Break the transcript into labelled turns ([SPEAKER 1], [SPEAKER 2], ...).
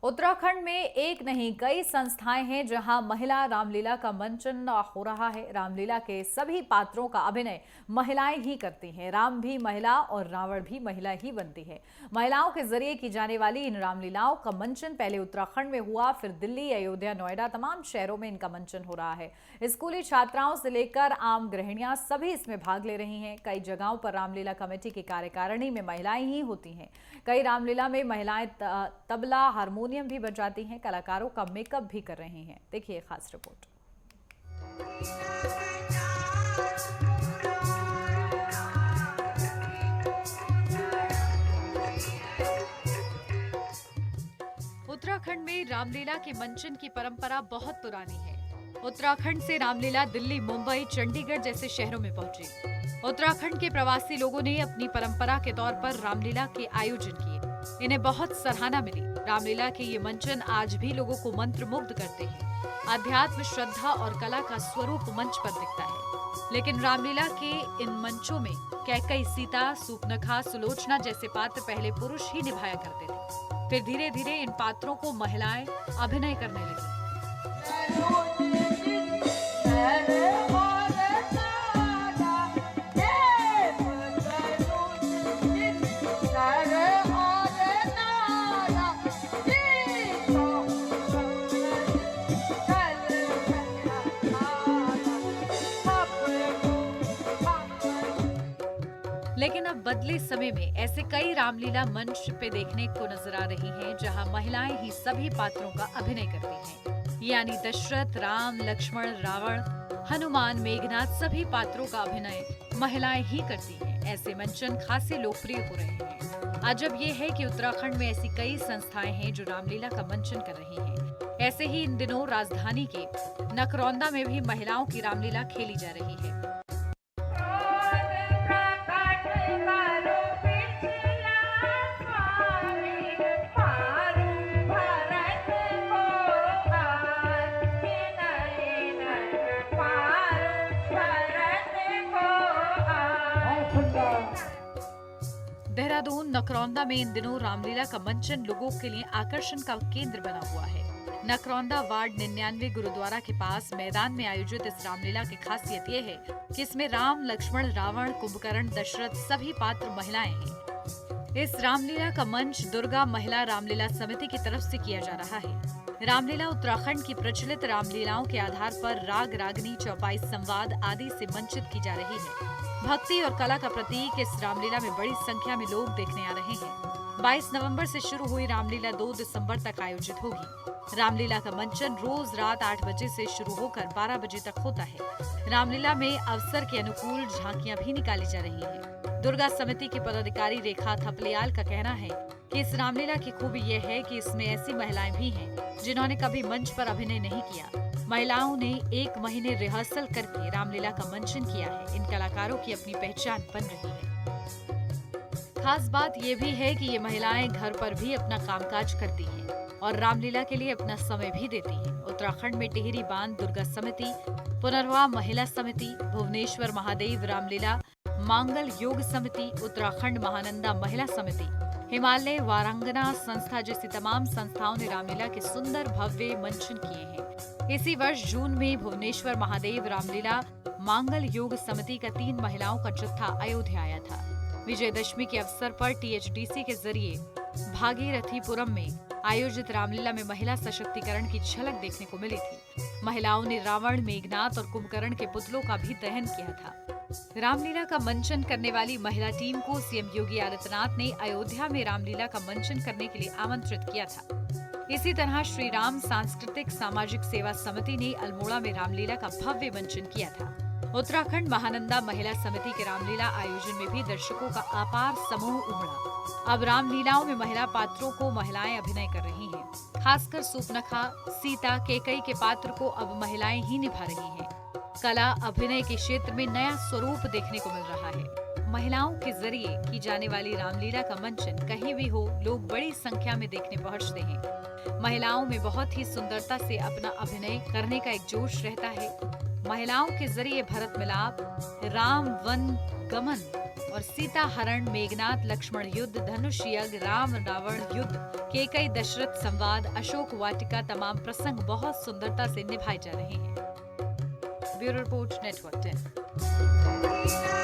[SPEAKER 1] उत्तराखंड में एक नहीं कई संस्थाएं हैं जहां महिला रामलीला का मंचन हो रहा है। रामलीला के सभी पात्रों का अभिनय महिलाएं ही करती हैं। राम भी महिला और रावण भी महिला ही बनती है। महिलाओं के जरिए की जाने वाली इन रामलीलाओं का मंचन पहले उत्तराखंड में हुआ, फिर दिल्ली, अयोध्या, नोएडा, तमाम शहरों में इनका मंचन हो रहा है। स्कूली छात्राओं से लेकर आम गृहिणियां सभी इसमें भाग ले रही हैं। कई जगहों पर रामलीला कमेटी की कार्यकारिणी में महिलाएं ही होती हैं। कई रामलीला में महिलाएं तबला, हारमोनियम भी बजाती हैं। कलाकारों का मेकअप भी कर रही हैं। देखिए खास रिपोर्ट। उत्तराखंड में रामलीला के मंचन की परंपरा बहुत पुरानी है। उत्तराखंड से रामलीला दिल्ली, मुंबई, चंडीगढ़ जैसे शहरों में पहुंची। उत्तराखंड के प्रवासी लोगों ने अपनी परंपरा के तौर पर रामलीला के आयोजन किए। इन्हें बहुत सराहना मिली। रामलीला के ये मंचन आज भी लोगों को मंत्रमुग्ध करते हैं। अध्यात्म, श्रद्धा और कला का स्वरूप मंच पर दिखता है। लेकिन रामलीला के इन मंचों में कैकई, सीता, सूपनखा, सुलोचना जैसे पात्र पहले पुरुष ही निभाया करते थे। फिर धीरे धीरे इन पात्रों को महिलाएं अभिनय करने लगी। लेकिन अब बदले समय में ऐसे कई रामलीला मंच पे देखने को नजर आ रही हैं, जहां महिलाएं ही सभी पात्रों का अभिनय करती हैं। यानी दशरथ, राम, लक्ष्मण, रावण, हनुमान, मेघनाथ सभी पात्रों का अभिनय महिलाएं ही करती हैं। ऐसे मंचन खासे लोकप्रिय हो रहे हैं। अजब ये है कि उत्तराखंड में ऐसी कई संस्थाएं हैं जो रामलीला का मंचन कर रही हैं। ऐसे ही इन दिनों राजधानी के नकरौंदा में भी महिलाओं की रामलीला खेली जा रही है। देहरादून, नकरौंदा में इन दिनों रामलीला का मंचन लोगों के लिए आकर्षण का केंद्र बना हुआ है। नकरौंदा वार्ड 99 गुरुद्वारा के पास मैदान में आयोजित इस रामलीला की खासियत ये है कि इसमें राम, लक्ष्मण, रावण, कुंभकर्ण, दशरथ सभी पात्र महिलाएं हैं। इस रामलीला का मंच दुर्गा महिला रामलीला समिति की तरफ से किया जा रहा है। रामलीला उत्तराखंड की प्रचलित रामलीलाओं के आधार पर राग, रागनी, चौपाई, संवाद आदि से मंचित की जा रही है। भक्ति और कला का प्रतीक इस रामलीला में बड़ी संख्या में लोग देखने आ रहे हैं। 22 नवंबर से शुरू हुई रामलीला 2 दिसंबर तक आयोजित होगी। रामलीला का मंचन रोज रात 8 बजे से शुरू होकर 12 बजे तक होता है। रामलीला में अवसर के अनुकूल झांकियां भी निकाली जा रही हैं। दुर्गा समिति की पदाधिकारी रेखा थपलियाल का कहना है कि इस रामलीला की खूबी यह है कि इसमें ऐसी महिलाएं भी हैं जिन्होंने कभी मंच पर अभिनय नहीं किया। महिलाओं ने 1 महीने रिहर्सल करके रामलीला का मंचन किया है। इन कलाकारों की अपनी पहचान बन रही है। खास बात यह भी है कि ये महिलाएं घर पर भी अपना कामकाज करती हैं और रामलीला के लिए अपना समय भी देती हैं। उत्तराखंड में टिहरी बांध दुर्गा समिति, पुनर्वा महिला समिति, भुवनेश्वर महादेव रामलीला मांगल योग समिति, उत्तराखंड महानंदा महिला समिति, हिमालय वारांगना संस्था जैसी तमाम संस्थाओं ने रामलीला के सुंदर भव्य मंचन किए हैं। इसी वर्ष जून में भुवनेश्वर महादेव रामलीला मांगल योग समिति का 3 महिलाओं का जत्था अयोध्या आया था। विजयदशमी के अवसर पर THDC के जरिए भागीरथीपुरम में आयोजित रामलीला में महिला सशक्तिकरण की झलक देखने को मिली थी। महिलाओं ने रावण, मेघनाथ और कुंभकर्ण के पुतलों का भी दहन किया था। रामलीला का मंचन करने वाली महिला टीम को सीएम योगी आदित्यनाथ ने अयोध्या में रामलीला का मंचन करने के लिए आमंत्रित किया था। इसी तरह श्री राम सांस्कृतिक सामाजिक सेवा समिति ने अल्मोड़ा में रामलीला का भव्य मंचन किया था। उत्तराखंड महानंदा महिला समिति के रामलीला आयोजन में भी दर्शकों का अपार समूह उमड़ा। अब रामलीलाओं में महिला पात्रों को महिलाएं अभिनय कर रही हैं। खासकर सूपनखा, सीता, कैकई के पात्र को अब महिलाएं ही निभा रही हैं। कला, अभिनय के क्षेत्र में नया स्वरूप देखने को मिल रहा है। महिलाओं के जरिए की जाने वाली रामलीला का मंचन कहीं भी हो, लोग बड़ी संख्या में देखने पहुंचते हैं। महिलाओं में बहुत ही सुंदरता से अपना अभिनय करने का एक जोश रहता है। महिलाओं के जरिए भरत मिलाप, राम वन गमन और सीता हरण, मेघनाथ लक्ष्मण युद्ध, धनुष यज्ञ, राम रावण युद्ध, केकई दशरथ संवाद, अशोक वाटिका, तमाम प्रसंग बहुत सुंदरता से निभाए जा रहे हैं। Bureau report, network 10।